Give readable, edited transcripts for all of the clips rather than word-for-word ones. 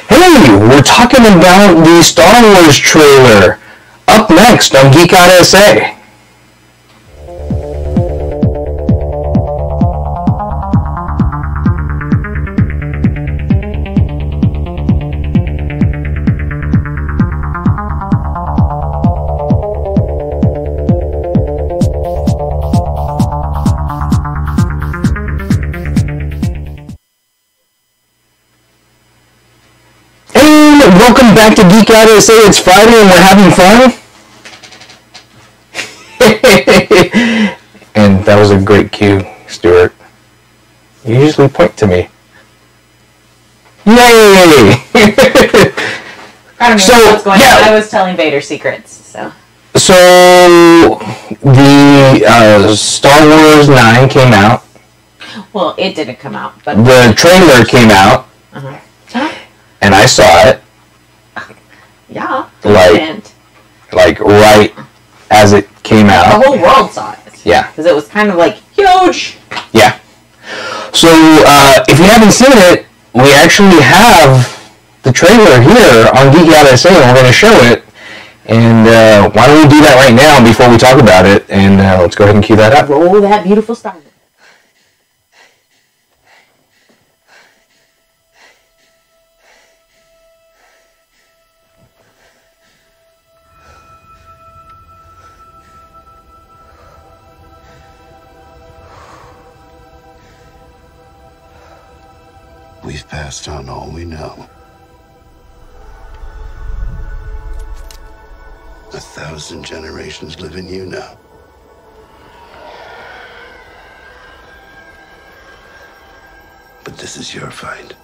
Hey, we're talking about the Star Wars trailer. Up next on Geek SA. Welcome back to Geek SA. It's Friday and we're having fun. And that was a great cue, Stuart. You usually point to me. Yay! I don't know what's going on. I was telling Vader secrets, so. So, the Star Wars 9 came out. Well, it didn't come out, but... The trailer came out. And I saw it. Yeah. Like right as it came out. The whole world saw it. Yeah. Because it was kind of like huge. Yeah. So if you haven't seen it, we actually have the trailer here on Geek SA, and we're going to show it. And why don't we do that right now before we talk about it? And let's go ahead and cue that up. Roll that beautiful star. We've passed on all we know. 1,000 generations live in you now. But this is your fight.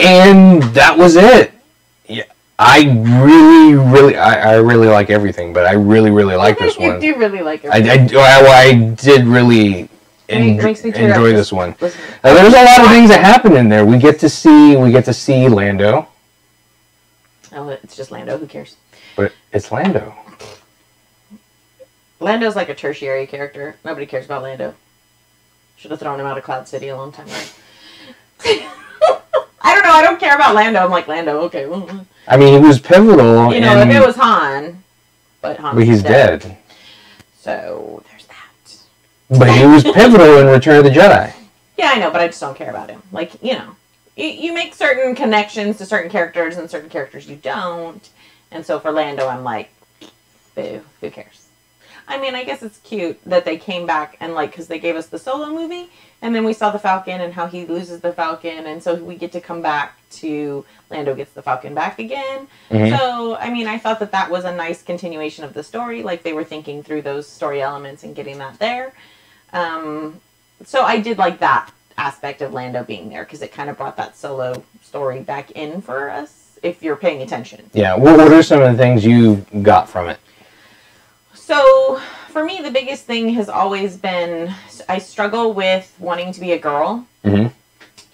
And that was it. Yeah, I really like everything, but I really like this one. You do really like it. I did really enjoy this one. There's a lot of things that happen in there. We get to see Lando. Oh, it's just Lando. Who cares? But it's Lando. Lando's like a tertiary character. Nobody cares about Lando. Should have thrown him out of Cloud City a long time ago. I don't know. I don't care about Lando. I'm like, Lando, okay. I mean, he was pivotal. You know, if it was Han, but he's dead. So, there's that. But he was pivotal in Return of the Jedi. Yeah, I know, but I just don't care about him. Like, you know, you make certain connections to certain characters, and certain characters you don't. And so for Lando, I'm like, boo, who cares? I mean, I guess it's cute that they came back and, like, because they gave us the Solo movie, and then we saw the Falcon and how he loses the Falcon, and so we get to come back to Lando gets the Falcon back again. Mm-hmm. So, I mean, I thought that that was a nice continuation of the story. Like, they were thinking through those story elements and getting that there. So I did like that aspect of Lando being there, because it kind of brought that Solo story back in for us, if you're paying attention. Yeah, what are some of the things you got from it? So, for me, the biggest thing has always been, I struggle with wanting to be a girl. Mm-hmm.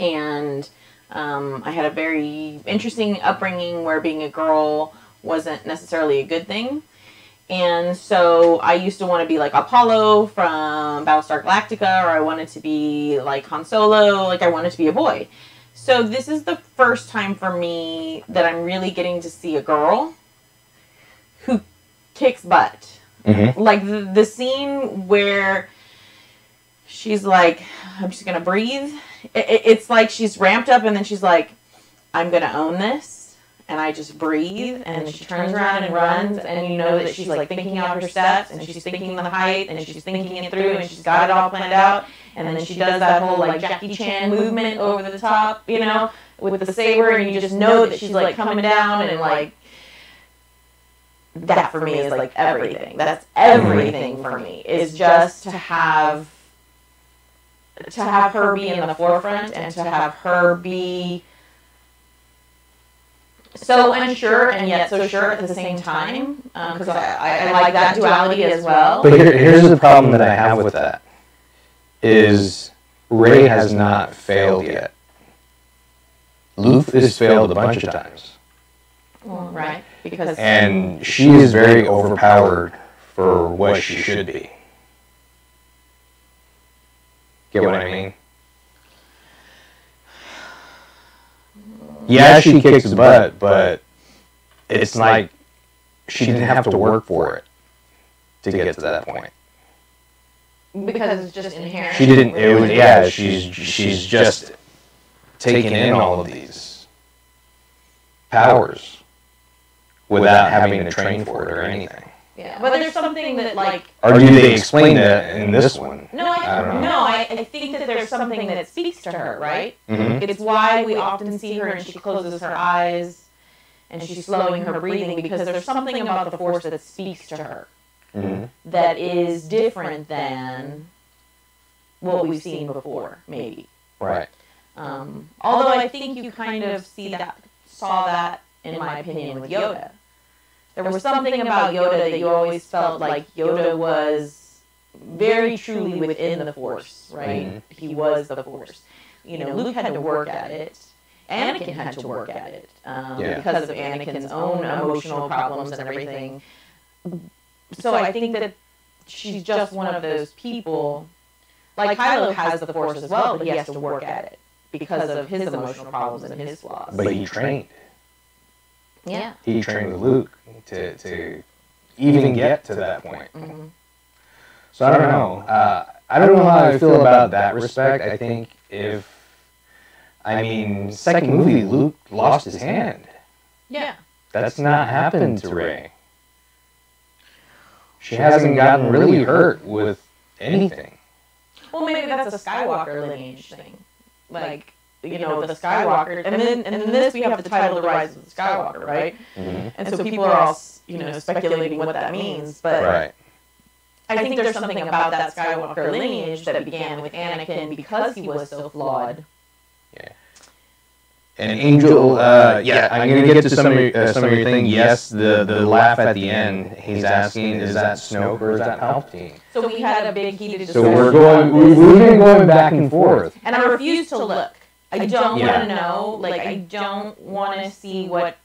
And I had a very interesting upbringing where being a girl wasn't necessarily a good thing. And so I used to want to be like Apollo from Battlestar Galactica, or I wanted to be like Han Solo, like I wanted to be a boy. So this is the first time for me that I'm really getting to see a girl who kicks butt. Mm-hmm. Like the scene where she's like, I'm just going to breathe. It's like she's ramped up and then she's like, I'm going to own this. And I just breathe, and she turns around and runs, and you know that she's like thinking out her steps, and she's thinking the height, and she's thinking it through, and she's got it all planned out. And then she does that whole like Jackie Chan movement over the top, you know, with the saber, and you just know that she's like coming down, and like that for me is like everything. That's everything for me, is just to have her be in the forefront, and to have her be so unsure and yet so sure at the same time, because I like that duality as well. But here's the problem that I have with that, is Rey has not failed yet. Luke has failed a bunch of times. Well, right, because... And she is very overpowered for what she should be. Get what I mean? Yeah, she kicks butt, but it's like she didn't have to work for it to get to that point. Because it's just inherent. She didn't. It was, yeah. She's just taken in all of these powers without having to train for it or anything. Yeah, but there's something that like. Or do they explain that in this one? No, I think that there's something that speaks to her, right? Mm-hmm. It's why we often see her and she closes her eyes and she's slowing her breathing, because there's something about the Force that speaks to her that is different than what we've seen before, maybe. Right. Although I think you kind of saw that, in my opinion, with Yoda. There was something about Yoda that you always felt like Yoda was very truly within the Force, right? Mm-hmm. He was the Force. You know, Luke had to work at it. Anakin had to work at it because of Anakin's own emotional problems and everything. So I think that she's just one of those people. Like Kylo has the Force as well, but he has to work at it because of his emotional problems and his flaws. But he trained. Yeah. He trained Luke to even get to that point. Mm-hmm. So I don't know. I don't know how I feel about that respect. I think second movie, Luke lost his hand. Yeah. That's not happened to Rey. She hasn't gotten really hurt with anything. Well, maybe that's a Skywalker lineage thing. Like, you know, the Skywalker, and then in this we have the title The Rise of the Skywalker, right? Mm-hmm. And so people are all, you know, speculating what that means, but right. I think there's something about that Skywalker lineage that began with Anakin because he was so flawed. Yeah. And Angel, I'm going to get to some of your thing. Yes, the laugh at the end, he's asking, is that Snoke or is that Palpatine? So we had a big heated discussion. So we've been going back and forth. And I refuse to look. I don't want to know. Like, I don't want to see what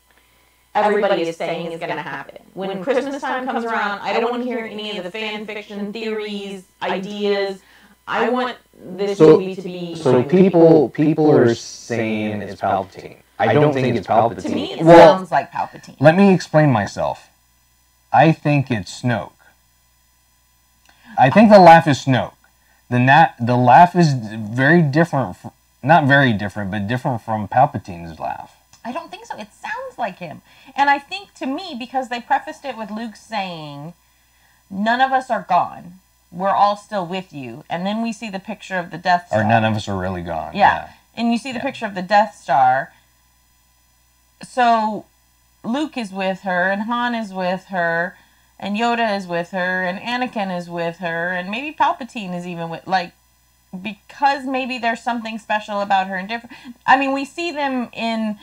everybody is saying is going to happen. When Christmas time comes around, I don't want to hear any of the fan fiction theories, ideas. I want this movie to be... So people are saying it's Palpatine. I don't think it's Palpatine. To me, it sounds like Palpatine. Let me explain myself. I think it's Snoke. I think the laugh is Snoke. The laugh is very different... Not very different, but different from Palpatine's laugh. I don't think so. It sounds like him. And I think, to me, because they prefaced it with Luke saying, none of us are gone. We're all still with you. And then we see the picture of the Death Star. Or none of us are really gone. Yeah. And you see the picture of the Death Star. So Luke is with her, and Han is with her, and Yoda is with her, and Anakin is with her, and maybe Palpatine is even with, like, because maybe there's something special about her and different. I mean, we see them in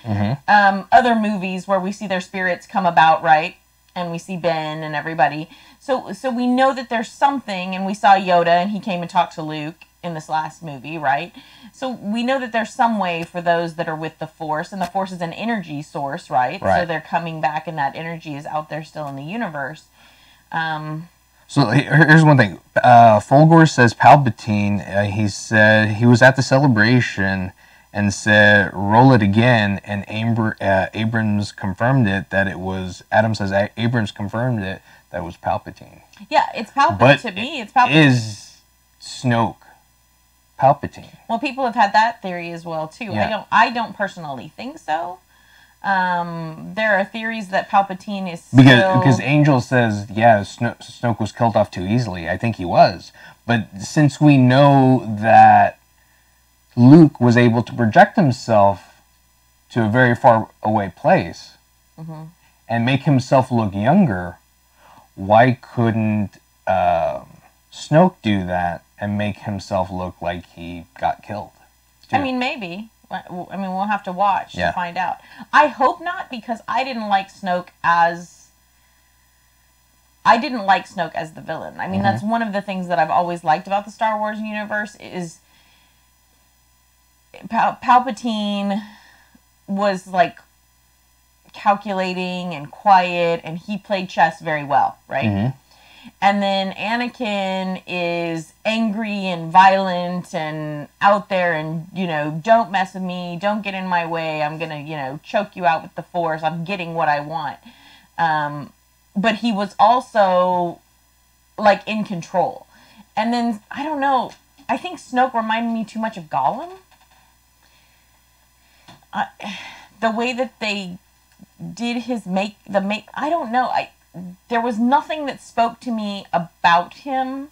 other movies where we see their spirits come about, right? And we see Ben and everybody. So we know that there's something, and we saw Yoda, and he came and talked to Luke, in this last movie, right? So we know that there's some way for those that are with the Force, and the Force is an energy source, right? Right. So they're coming back, and that energy is out there still in the universe. So here's one thing. Fulgore says Palpatine, he said he was at the celebration and said, roll it again, and Abrams confirmed it, that it was, Adam says Abrams confirmed it, that it was Palpatine. Yeah, it's Palpatine. But to me, it's Palpatine. Is Snoke Palpatine? Well, people have had that theory as well, too. Yeah. I don't personally think so. There are theories that Palpatine is still... Because Angel says, yeah, Snoke was killed off too easily. I think he was. But since we know that Luke was able to project himself to a very far away place and make himself look younger, why couldn't Snoke do that and make himself look like he got killed? I mean, maybe. I mean, we'll have to watch to find out. I hope not, because I didn't like Snoke as the villain. I mean, that's one of the things that I've always liked about the Star Wars universe is Palpatine was like calculating and quiet, and he played chess very well, right? And then Anakin is angry and violent and out there and, you know, don't mess with me, don't get in my way, I'm going to, you know, choke you out with the Force, I'm getting what I want. But he was also, like, in control. And then, I don't know, I think Snoke reminded me too much of Gollum. The way that they did his I don't know, there was nothing that spoke to me about him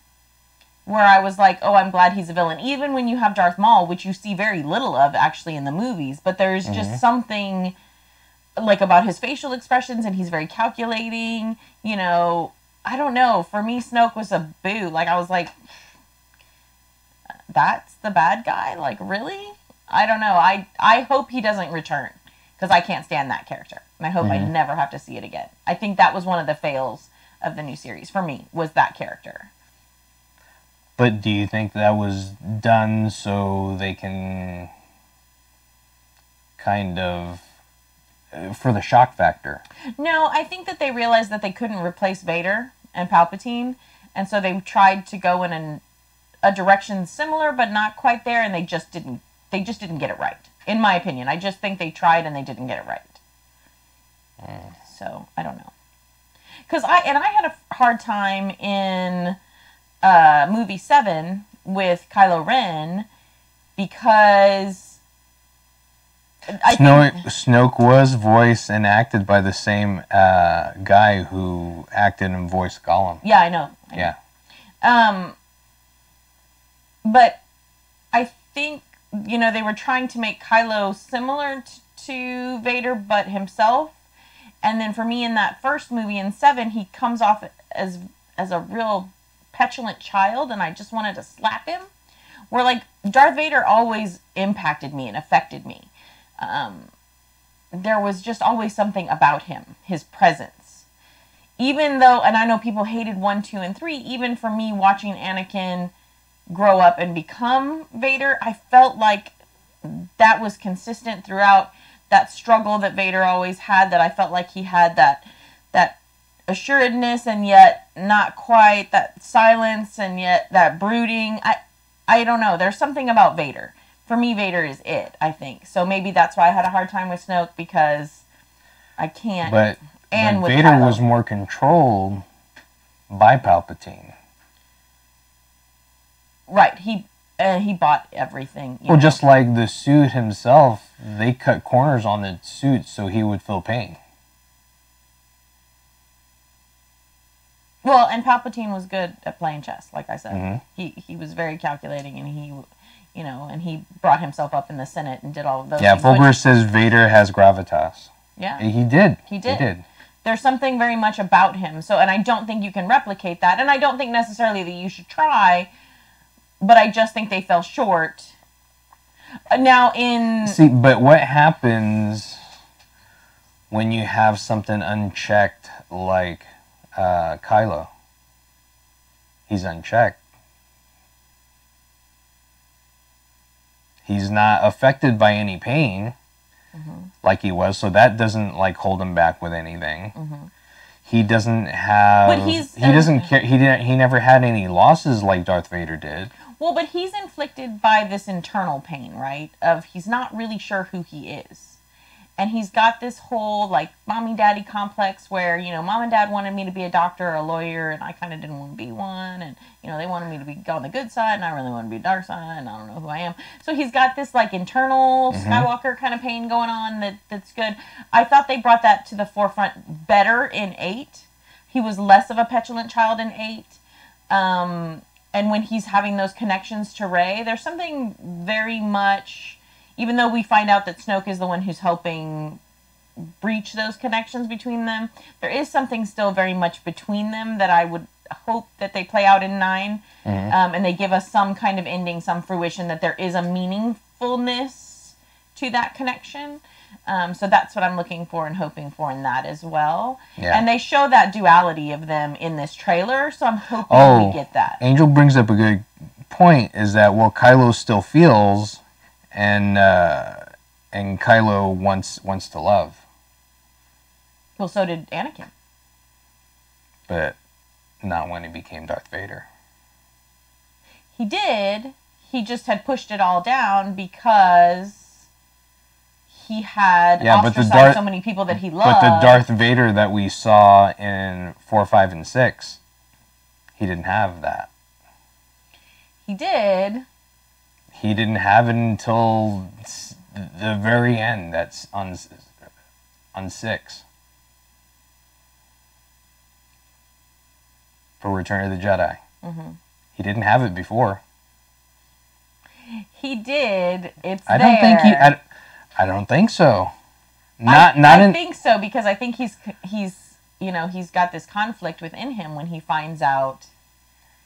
where I was like, oh, I'm glad he's a villain. Even when you have Darth Maul, which you see very little of actually in the movies, but there's just something like about his facial expressions, and he's very calculating, you know. I don't know. For me, Snoke was a boo. Like, I was like, that's the bad guy? Like, really? I don't know. I hope he doesn't return, because I can't stand that character. And I hope I never have to see it again. I think that was one of the fails of the new series for me, was that character. But do you think that was done so they can kind of, for the shock factor? No, I think that they realized that they couldn't replace Vader and Palpatine, and so they tried to go in a direction similar but not quite there, and they just didn't get it right. In my opinion, I just think they tried and they didn't get it right. So, I don't know. Because I had a hard time in movie 7 with Kylo Ren, because Snoke was voiced and acted by the same guy who acted and voiced Gollum. Yeah, I know. Yeah. But I think, you know, they were trying to make Kylo similar to Vader, but himself. And then for me, in that first movie, in 7, he comes off as a real petulant child, and I just wanted to slap him. Where, like, Darth Vader always impacted me and affected me. There was just always something about him, his presence. Even though, and I know people hated 1, 2, and 3, even for me watching Anakin grow up and become Vader, I felt like that was consistent throughout. That struggle that Vader always had, that I felt like he had that assuredness and yet not quite, that silence and yet that brooding. I don't know. There's something about Vader. For me, Vader is it, I think. So maybe that's why I had a hard time with Snoke, because I can't. But with Vader Kylo was more controlled by Palpatine. Right. He bought everything. Well, just like the suit himself, they cut corners on the suit so he would feel pain. Well, and Palpatine was good at playing chess, like I said. He was very calculating, and he brought himself up in the Senate and did all of those things. Fulgore says Vader has gravitas. Yeah. He did. He did. There's something very much about him. So, and I don't think you can replicate that, and I don't think necessarily that you should try. But I just think they fell short. Now but what happens when you have something unchecked like Kylo? He's unchecked. He's not affected by any pain like he was, so that doesn't like hold him back with anything. He doesn't have. But he doesn't care. He never had any losses like Darth Vader did. Well, but he's inflicted by this internal pain, right? Of he's not really sure who he is. And he's got this whole, like, mommy-daddy complex where, you know, mom and dad wanted me to be a doctor or a lawyer, and I kind of didn't want to be one. And, you know, they wanted me to be on the good side, and I really want to be dark side, and I don't know who I am. So he's got this, like, internal Skywalker kind of pain going on that's good. I thought they brought that to the forefront better in 8. He was less of a petulant child in 8. And when he's having those connections to Rey, there's something very much... Even though we find out that Snoke is the one who's helping breach those connections between them, there is something still very much between them that I would hope that they play out in 9. And they give us some kind of ending, some fruition, that there is a meaningfulness to that connection. So that's what I'm looking for and hoping for in that as well. Yeah. And they show that duality of them in this trailer, so I'm hoping we get that. Angel brings up a good point, is that, well, Kylo still feels... And Kylo wants to love. Well, so did Anakin. But not when he became Darth Vader. He did. He just had pushed it all down because he had ostracized so many people that he loved. But the Darth Vader that we saw in 4, 5, and 6, he didn't have that. He did. He didn't have it until the very end. That's on 6. For Return of the Jedi. He didn't have it before. He did. I don't think so. I think so, because I think he's got this conflict within him when he finds out.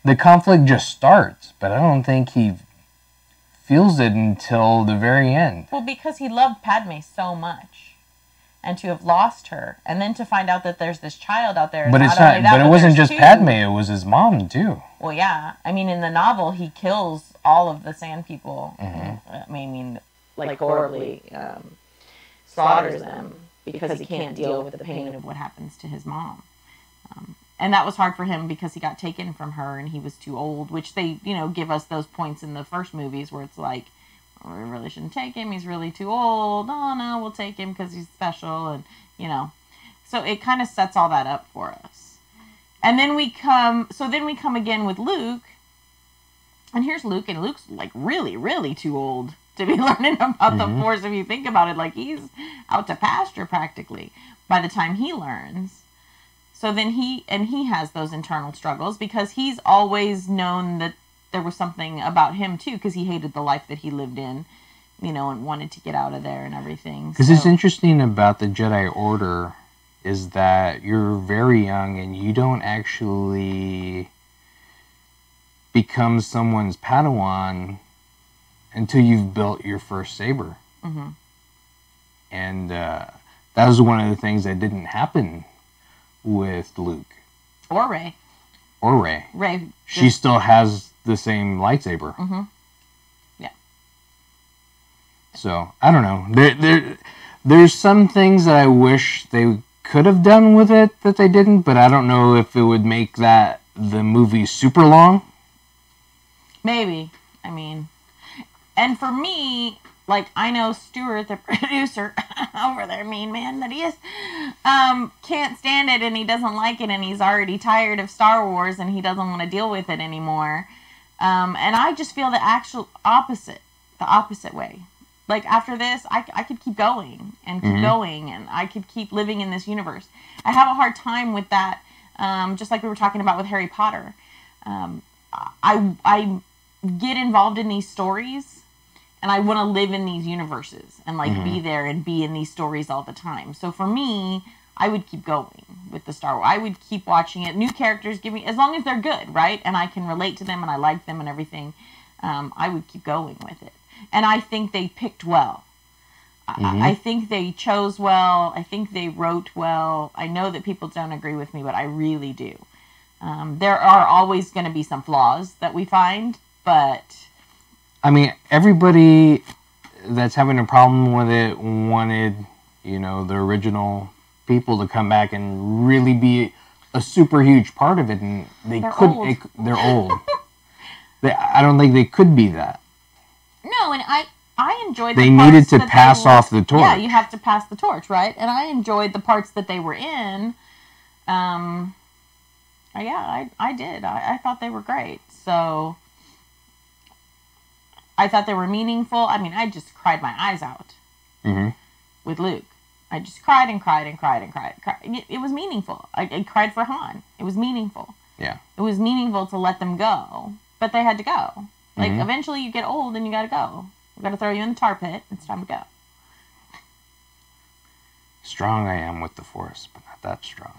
The conflict just starts, but I don't think he feels it until the very end. Well, because he loved Padme so much, and to have lost her, and then to find out that there's this child out there. But it's not. But it wasn't just Padme; it was his mom too. Well, yeah. I mean, in the novel, he kills all of the Sand People. I mean, like horribly slaughters them because he can't deal with the pain of what happens to his mom. And that was hard for him because he got taken from her and he was too old, which they, give us those points in the first movies where it's like, we really shouldn't take him. He's really too old. Oh, no, we'll take him because he's special. And, so it kind of sets all that up for us. And then we come again with Luke. And here's Luke, and Luke's like really, really too old to be learning about the Force. If you think about it, like he's out to pasture practically by the time he learns. So then he has those internal struggles because he's always known that there was something about him too, because he hated the life that he lived in, and wanted to get out of there and everything. Because it's interesting about the Jedi Order is that you're very young and you don't actually become someone's Padawan until you've built your first saber. And that was one of the things that didn't happen with Luke. Or Rey. Rey. She still has the same lightsaber. Yeah. So, I don't know. There's some things that I wish they could have done with it that they didn't, but I don't know if it would make the movie super long. Maybe. I mean, and for me, like, I know Stuart, the producer, over there, mean man that he is, can't stand it and he doesn't like it and he's already tired of Star Wars and he doesn't want to deal with it anymore. And I just feel the opposite way. Like, after this, I could keep going and keep going and I could keep living in this universe. I have a hard time with that, just like we were talking about with Harry Potter. I get involved in these stories and I want to live in these universes and like be there and be in these stories all the time. So for me, I would keep going with the Star Wars. I would keep watching it. New characters give me, as long as they're good, right? And I can relate to them and I like them and everything. I would keep going with it. And I think they picked well. I think they chose well. I think they wrote well. I know that people don't agree with me, but I really do. There are always going to be some flaws that we find, but I mean, everybody that's having a problem with it wanted, you know, the original people to come back and really be a super huge part of it, and they're old. They're old. I don't think they could be that. No, and I enjoyed they needed to pass off the torch. Yeah, you have to pass the torch, right? And I enjoyed the parts that they were in. I did. I thought they were great. So I thought they were meaningful. I mean, I just cried my eyes out with Luke. I just cried and cried and cried and cried. It was meaningful. I cried for Han. It was meaningful. Yeah. It was meaningful to let them go, but they had to go. Like, eventually you get old and you gotta go. We've got to throw you in the tar pit. It's time to go. Strong I am with the Force, but not that strong.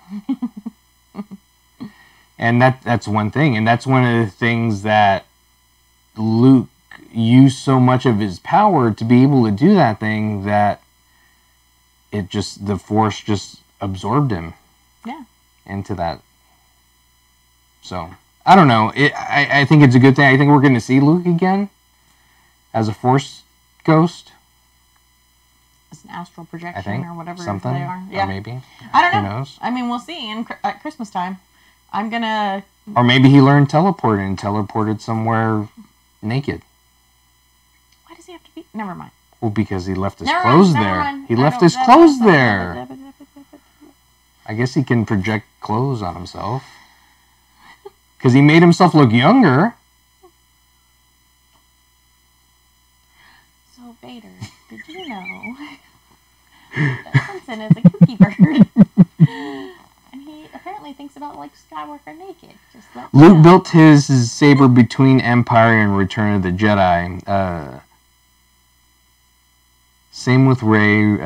And that's one thing. And that's one of the things that Luke used so much of his power to be able to do that thing that the Force just absorbed him. Yeah. Into that. So, I don't know. I think it's a good thing. I think we're going to see Luke again. As a Force ghost? It's an astral projection or whatever they are. Yeah. Or maybe. I don't know. Who knows? I mean, we'll see at Christmas time. I'm going to... Or maybe he learned teleporting and teleported somewhere naked. Why does he have to be... Never mind. Well, because he left his clothes there. He left his clothes there. I guess he can project clothes on himself. Because he made himself look younger. So, Vader, did you know that Simpson is a cookie bird? And he apparently thinks about, like, Skywalker naked. Luke built his saber between Empire and Return of the Jedi. Same with Rey.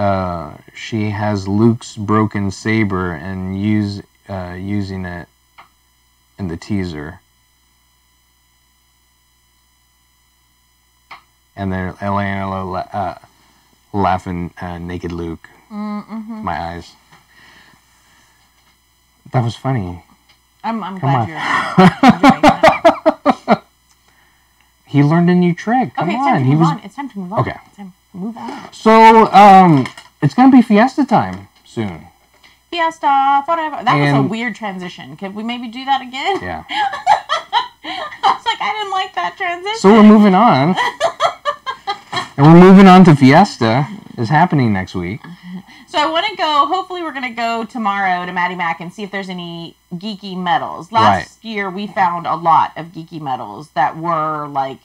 She has Luke's broken saber and using it in the teaser. And then Elena laughing naked Luke. My eyes. That was funny. I'm glad you're enjoying that. He learned a new trick. Come on. It's time to move on. Okay. It's time to move on. So, it's going to be Fiesta time soon. Fiesta, whatever. That was a weird transition. Could we maybe do that again? Yeah. I was like, I didn't like that transition. So we're moving on. And we're moving on to Fiesta. It's happening next week. So I want to go, hopefully we're going to go tomorrow to Maddie Mac and see if there's any geeky medals. Last year we found a lot of geeky medals that were like,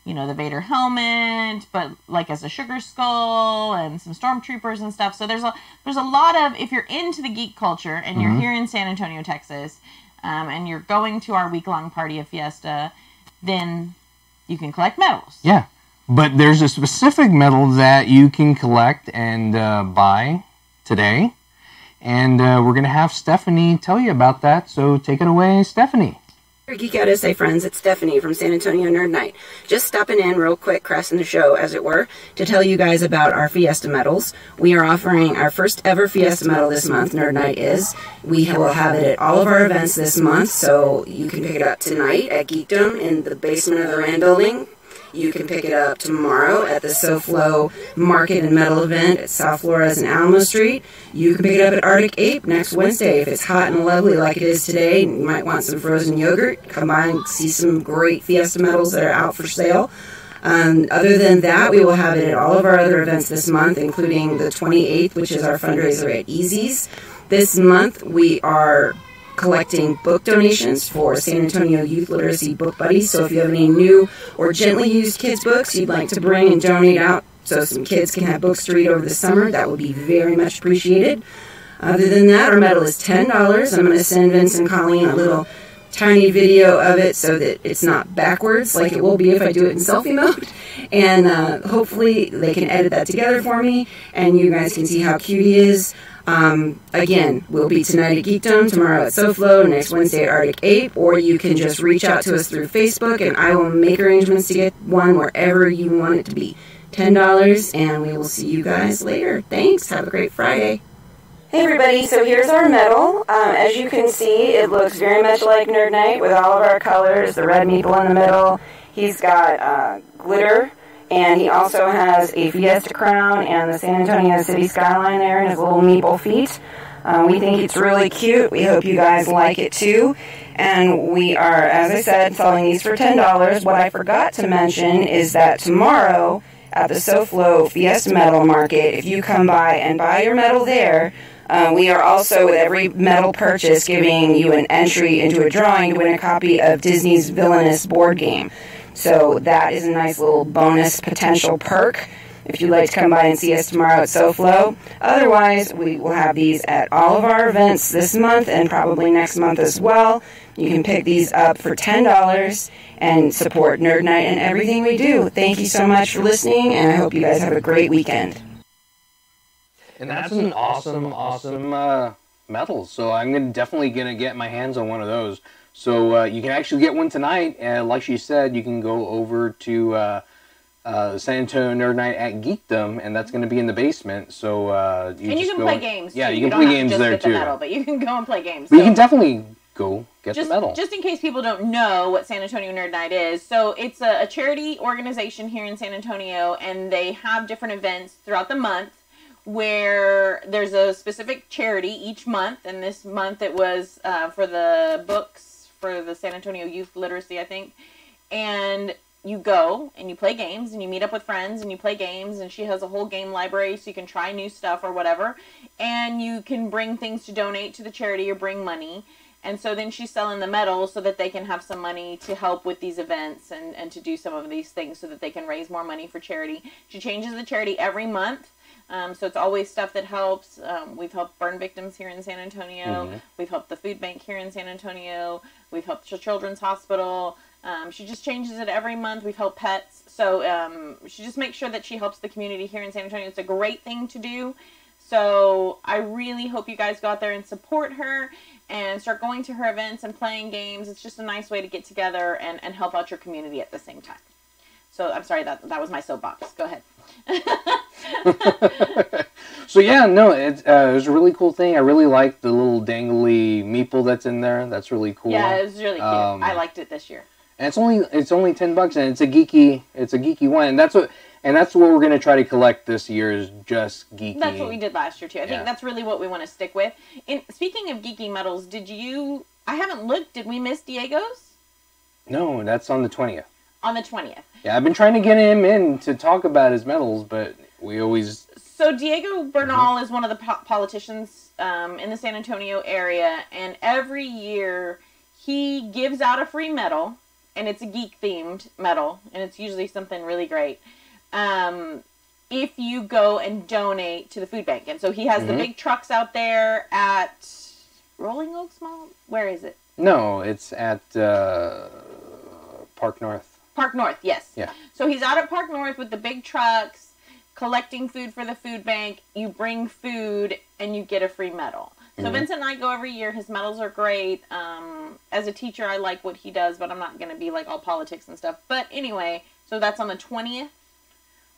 you know, the Vader helmet, but like as a sugar skull and some stormtroopers and stuff. So there's a lot of, if you're into the geek culture and you're here in San Antonio, Texas, and you're going to our week-long party of Fiesta, then you can collect medals. Yeah. But there's a specific medal that you can collect and buy today. And we're going to have Stephanie tell you about that. So take it away, Stephanie. Geek Out SA friends, it's Stephanie from San Antonio Nerd Night. Just stopping in real quick, crashing the show, as it were, to tell you guys about our Fiesta medals. We are offering our first ever Fiesta medal this month, Nerd Night is. We will have it at all of our events this month, so you can pick it up tonight at Geekdom in the basement of the Rand building. You can pick it up tomorrow at the SoFlo Market and Metal event at South Flores and Alamo Street. You can pick it up at Arctic Ape next Wednesday if it's hot and lovely like it is today. You might want some frozen yogurt. Come by and see some great Fiesta medals that are out for sale. Other than that, we will have it at all of our other events this month, including the 28th, which is our fundraiser at Easy's. This month, we are collecting book donations for San Antonio Youth Literacy Book Buddies. So if you have any new or gently used kids' books you'd like to bring and donate out so some kids can have books to read over the summer, that would be very much appreciated. Other than that, our medal is $10. I'm going to send Vince and Colleen a little tiny video of it so that it's not backwards like it will be if I do it in selfie mode. And hopefully they can edit that together for me and you guys can see how cute he is. Again, we'll be tonight at Geekdom, tomorrow at SoFlo, next Wednesday at Arctic Ape, or you can just reach out to us through Facebook, and I will make arrangements to get one wherever you want it to be. $10, and we will see you guys later. Thanks. Have a great Friday. Hey everybody, so here's our medal. As you can see, it looks very much like Nerd Night with all of our colors, the red meeple in the middle. He's got glitter. And he also has a Fiesta crown and the San Antonio city skyline there in his little meeple feet. We think it's really cute. We hope you guys like it too. And we are, as I said, selling these for $10. What I forgot to mention is that tomorrow at the SoFlo Fiesta Metal Market, if you come by and buy your medal there, we are also, with every medal purchase, giving you an entry into a drawing to win a copy of Disney's Villainous board game. So that is a nice little bonus potential perk if you'd like to come by and see us tomorrow at SoFlo. Otherwise, we will have these at all of our events this month and probably next month as well. You can pick these up for $10 and support Nerd Night and everything we do. Thank you so much for listening, and I hope you guys have a great weekend. And that's an awesome medal. So I'm definitely going to get my hands on one of those. So you can actually get one tonight. Like she said, you can go over to San Antonio Nerd Night at Geekdom, and that's going to be in the basement. So you can play games. Yeah, too. you can play games there get too. The medal, but you can go and play games. But you can definitely go get the medal. Just in case people don't know what San Antonio Nerd Night is, so it's a charity organization here in San Antonio, and they have different events throughout the month where there's a specific charity each month, and this month it was for the books for the San Antonio Youth Literacy, I think. And you go and you play games and you meet up with friends and you play games, and she has a whole game library so you can try new stuff or whatever, and you can bring things to donate to the charity or bring money. And so then she's selling the medals so that they can have some money to help with these events and to do some of these things so that they can raise more money for charity. She changes the charity every month. So it's always stuff that helps. We've helped burn victims here in San Antonio. Mm-hmm. We've helped the food bank here in San Antonio. We've helped the Children's Hospital. She just changes it every month. We've helped pets. So she just makes sure that she helps the community here in San Antonio. It's a great thing to do. So I really hope you guys go out there and support her and start going to her events and playing games. It's just a nice way to get together and help out your community at the same time. So I'm sorry, that was my soapbox. Go ahead. So yeah, no, it was a really cool thing. I really like the little dangly meeple that's in there. That's really cool. Yeah, it was really cute. I liked it this year. And it's only $10, and it's a geeky one, and that's what we're gonna try to collect this year is just geeky. That's what we did last year too. I think that's really what we want to stick with. Speaking of geeky medals, I haven't looked. Did we miss Diego's? No, that's on the 20th. On the 20th. Yeah, I've been trying to get him in to talk about his medals, but we always... So Diego Bernal is one of the politicians in the San Antonio area, and every year he gives out a free medal, and it's a geek-themed medal, and it's usually something really great, if you go and donate to the food bank. And so he has the big trucks out there at Rolling Oaks Mall? Where is it? No, it's at Park North. Park North, yes. Yeah. So he's out at Park North with the big trucks, collecting food for the food bank. You bring food, and you get a free medal. So Vincent and I go every year. His medals are great. As a teacher, I like what he does, but I'm not going to be like all politics and stuff. But anyway, so that's on the 20th.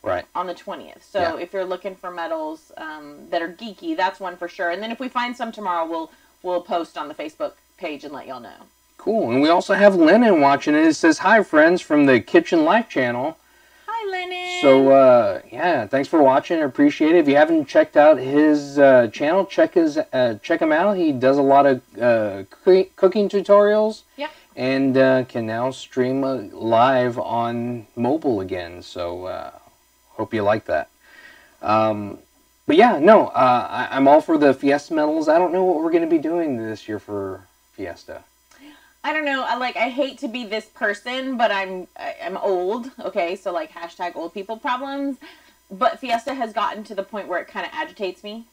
Right. On the 20th. So if you're looking for medals that are geeky, that's one for sure. And then if we find some tomorrow, we'll post on the Facebook page and let y'all know. Cool. And we also have Lennon watching it. It says, "Hi, friends," from the Kitchen Life channel. Hi, Lennon. So, yeah, thanks for watching. I appreciate it. If you haven't checked out his channel, check him out. He does a lot of cooking tutorials. Yeah. And can now stream live on mobile again. So, hope you like that. But yeah, no, I'm all for the Fiesta medals. I don't know what we're going to be doing this year for Fiesta. I don't know. I hate to be this person, but I'm old. Okay, so like hashtag old people problems. But Fiesta has gotten to the point where it kind of agitates me.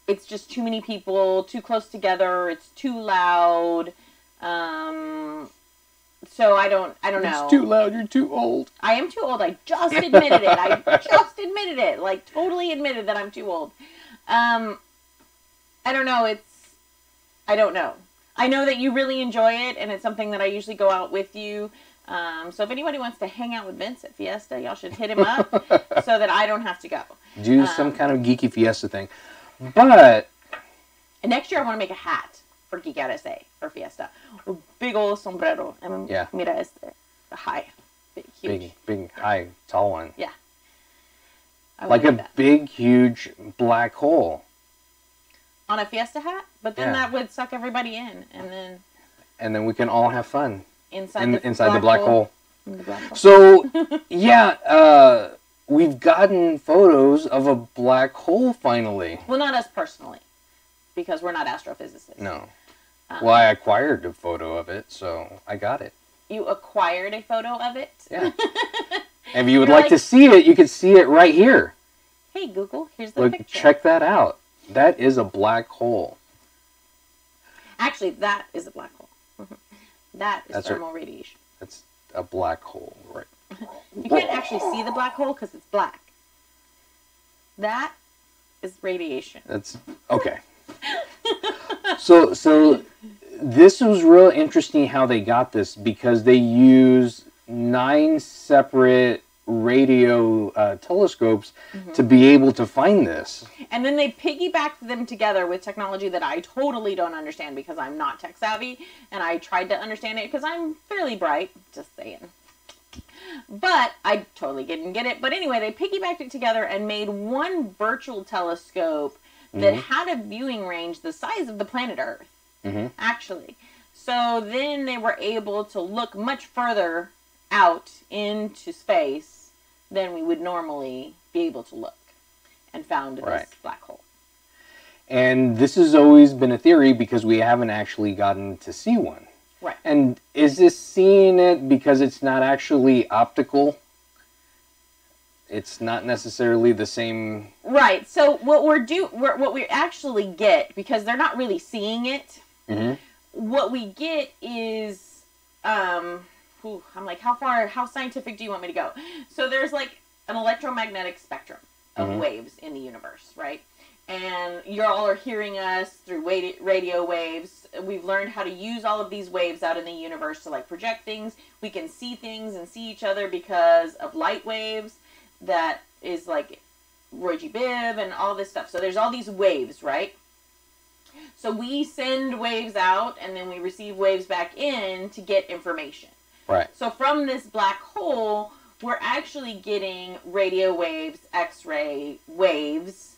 It's just too many people, too close together. It's too loud. So I don't know. It's too loud. You're too old. I am too old. I just admitted it. I just admitted it. Like totally admitted that I'm too old. I don't know. I don't know. I know that you really enjoy it, and it's something that I usually go out with you. So if anybody wants to hang out with Vince at Fiesta, y'all should hit him up so that I don't have to go. Do some kind of geeky Fiesta thing. But... And next year I want to make a hat for Geek Out SA, for Fiesta. A big old sombrero. Yeah. Mira este. Hi. huge. Big, high, tall one. Yeah. I Like would a do that. big, huge black hole. On a Fiesta hat, but then Yeah. that would suck everybody in, and then We can all have fun inside the black hole. In the black hole. So, yeah, we've gotten photos of a black hole finally. Well, not us personally, because we're not astrophysicists. No. Well, I acquired a photo of it, so I got it. You acquired a photo of it? Yeah. If you would You're like to see it, you can see it right here. Hey, Google, here's the Look, picture. check that out. That is a black hole. Actually, that is a black hole. That is That's thermal radiation. That's a black hole, right? You can't actually see the black hole because it's black. That is radiation. That's okay. So this was real interesting how they got this, because they use 9 separate radio telescopes to be able to find this. And then they piggybacked them together with technology that I totally don't understand because I'm not tech savvy, and I tried to understand it because I'm fairly bright, just saying. But I totally didn't get it. But anyway, they piggybacked it together and made one virtual telescope that had a viewing range the size of the planet Earth, actually. So then they were able to look much further out into space than we would normally be able to look, and found this black hole. And this has always been a theory because we haven't actually gotten to see one. Right. And is this seeing it because it's not actually optical? It's not necessarily the same. Right. So what we actually get, because they're not really seeing it, what we get is, I'm like, how scientific do you want me to go? So there's like an electromagnetic spectrum of waves in the universe, right? And you all are hearing us through radio waves. We've learned how to use all of these waves out in the universe to like project things. We can see things and see each other because of light waves. That is like Roy G. Biv and all this stuff. So there's all these waves, right? So we send waves out and then we receive waves back in to get information. Right. So from this black hole, we're actually getting radio waves, X-ray waves,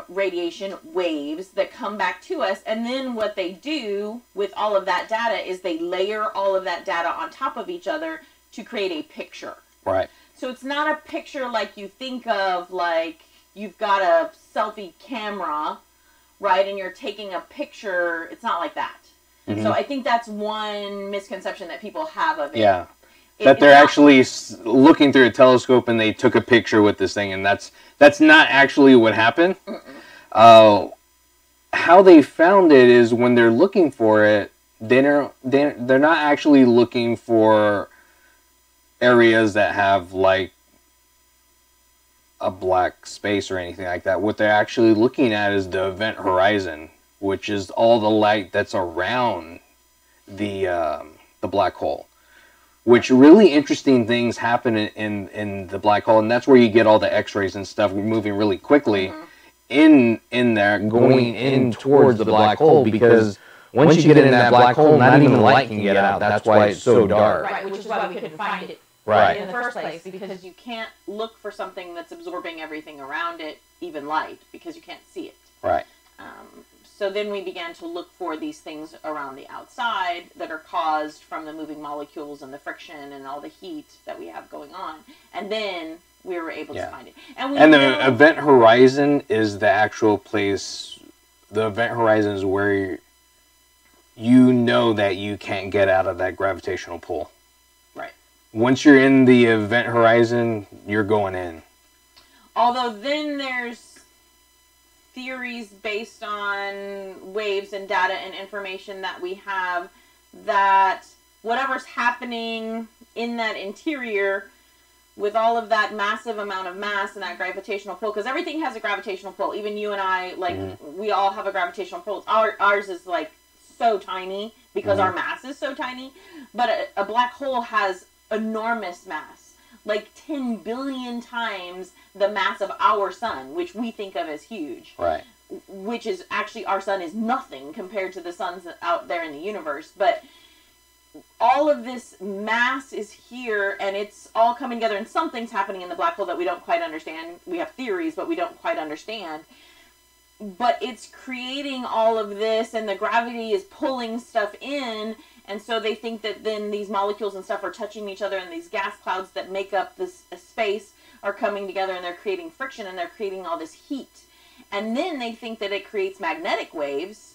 radiation waves that come back to us. And then what they do with all of that data is they layer all of that data on top of each other to create a picture. Right. So it's not a picture like you think of, like you've got a selfie camera, right, and you're taking a picture. It's not like that. So I think that's one misconception that people have of it. Yeah. That they're actually looking through a telescope and they took a picture with this thing, and that's not actually what happened. How they found it is when they're looking for it, they're not actually looking for areas that have like a black space or anything like that. What they're actually looking at is the event horizon, which is all the light that's around the black hole. Which really interesting things happen in the black hole, and that's where you get all the X-rays and stuff moving really quickly in there, going in towards the black hole, because once you get in that black hole, not even the light can get out. That's why it's so dark. Right, which is why we couldn't find it in the first place, because you can't look for something that's absorbing everything around it, even light, because you can't see it. Right. So then we began to look for these things around the outside that are caused from the moving molecules and the friction and all the heat that we have going on. And then we were able to find it. And the event horizon is the actual place. The event horizon is where you know that you can't get out of that gravitational pull. Right. Once you're in the event horizon, you're going in. Although then there's theories based on waves and data and information that we have, that whatever's happening in that interior with all of that massive amount of mass and that gravitational pull, because everything has a gravitational pull, even you and I, like, we all have a gravitational pull. Ours is like so tiny because our mass is so tiny, but a black hole has enormous mass, like 10 billion times the mass of our sun, which we think of as huge. Right. Which is actually, our sun is nothing compared to the suns out there in the universe. But all of this mass is here, and it's all coming together, and something's happening in the black hole that we don't quite understand. We have theories, but we don't quite understand. But it's creating all of this, and the gravity is pulling stuff in, and so they think that then these molecules and stuff are touching each other, and these gas clouds that make up this space are coming together, and they're creating friction, and they're creating all this heat. And then they think that it creates magnetic waves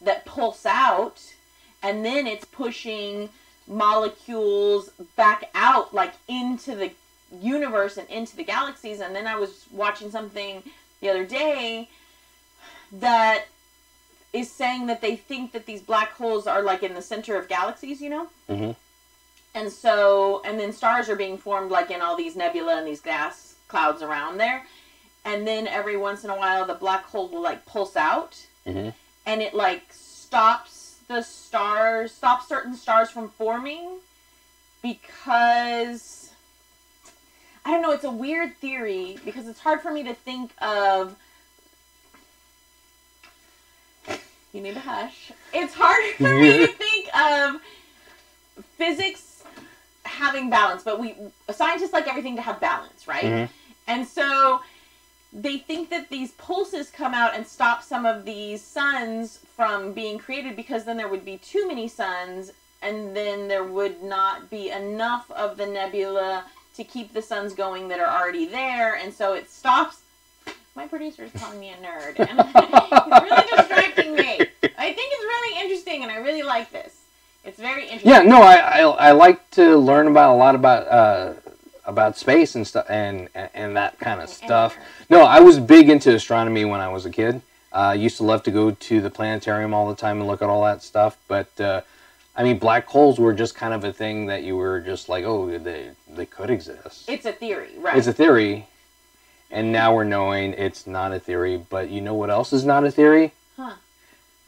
that pulse out, and then it's pushing molecules back out, like into the universe and into the galaxies. And then I was watching something the other day that is saying that they think that these black holes are like in the center of galaxies, you know? Mm-hmm. And so, and then stars are being formed like in all these nebula and these gas clouds around there. And then every once in a while, the black hole will like pulse out, mm-hmm. and it like stops the stars, stops certain stars from forming, because, I don't know, it's a weird theory, because it's hard for me to think of, you need to hush. It's hard for me to think of physics having balance, but scientists like everything to have balance, right? Mm-hmm. And so they think that these pulses come out and stop some of these suns from being created, because then there would be too many suns, and then there would not be enough of the nebula to keep the suns going that are already there, and so it stops. My producer is calling me a nerd, and he's really distracting me. I think it's really interesting, and I really like this. It's very interesting. Yeah, no, I like to learn about a lot about space and stuff and that kind of stuff. No, I was big into astronomy when I was a kid. I used to love to go to the planetarium all the time and look at all that stuff. But I mean, black holes were just kind of a thing that you were just like, oh, they could exist. It's a theory, right? It's a theory, and now we're knowing it's not a theory. But you know what else is not a theory? Huh.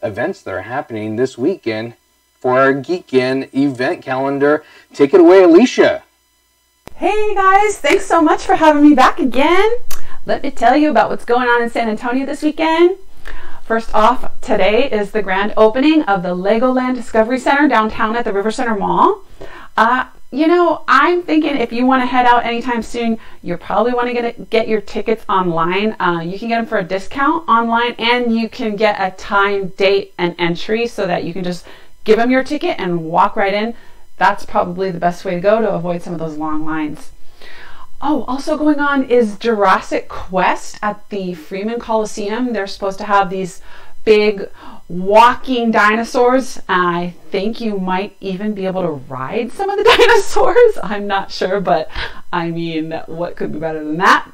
Events that are happening this weekend for our Geekend event calendar. Take it away, Alicia. Hey guys, thanks so much for having me back again. Let me tell you about what's going on in San Antonio this weekend. First off, today is the grand opening of the Legoland Discovery Center downtown at the River Center Mall. You know, I'm thinking if you want to head out anytime soon, you probably want to get your tickets online. You can get them for a discount online, and you can get a time, date, and entry so that you can just give them your ticket and walk right in. That's probably the best way to go to avoid some of those long lines. Oh, also going on is Jurassic Quest at the Freeman Coliseum. They're supposed to have these big walking dinosaurs. I think you might even be able to ride some of the dinosaurs. I'm not sure, but I mean, what could be better than that?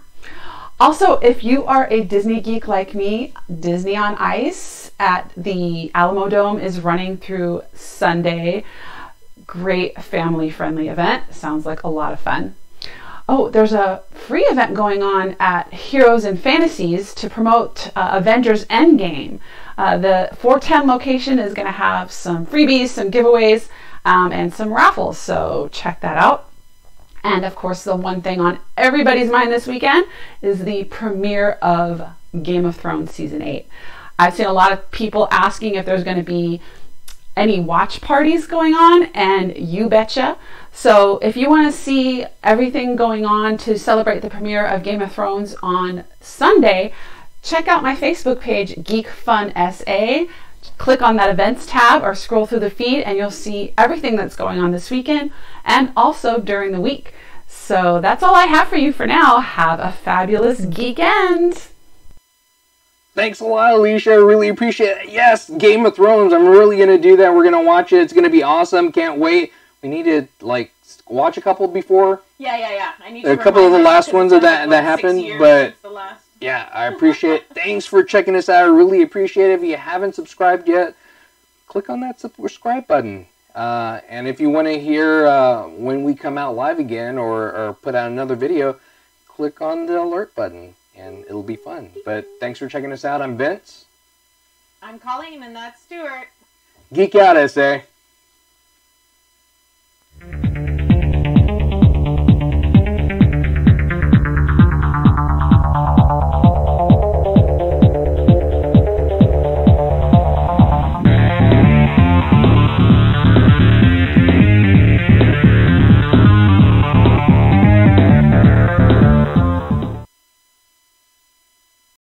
Also, if you are a Disney geek like me, Disney on Ice at the Alamo Dome is running through Sunday. Great family-friendly event. Sounds like a lot of fun. Oh, there's a free event going on at Heroes and Fantasies to promote Avengers Endgame. The 410 location is going to have some freebies, some giveaways, and some raffles, so check that out. And of course, the one thing on everybody's mind this weekend is the premiere of Game of Thrones Season 8. I've seen a lot of people asking if there's going to be any watch parties going on, and you betcha. So if you want to see everything going on to celebrate the premiere of Game of Thrones on Sunday, check out my Facebook page, Geek Fun SA. Click on that events tab or scroll through the feed, and you'll see everything that's going on this weekend and also during the week. So that's all I have for you for now. Have a fabulous geekend. Thanks a lot, Alicia. I really appreciate it. Yes, Game of Thrones. I'm really going to do that. We're going to watch it. It's going to be awesome. Can't wait. We need to, like, watch a couple before. Yeah. I need to a couple of the last ones that happened, but the last. Yeah, I appreciate it. Thanks for checking us out. I really appreciate it. If you haven't subscribed yet, click on that subscribe button. And if you want to hear when we come out live again or put out another video, click on the alert button. And it'll be fun. But thanks for checking us out. I'm Vince. I'm Colleen, and that's Stuart. Geek out, SA.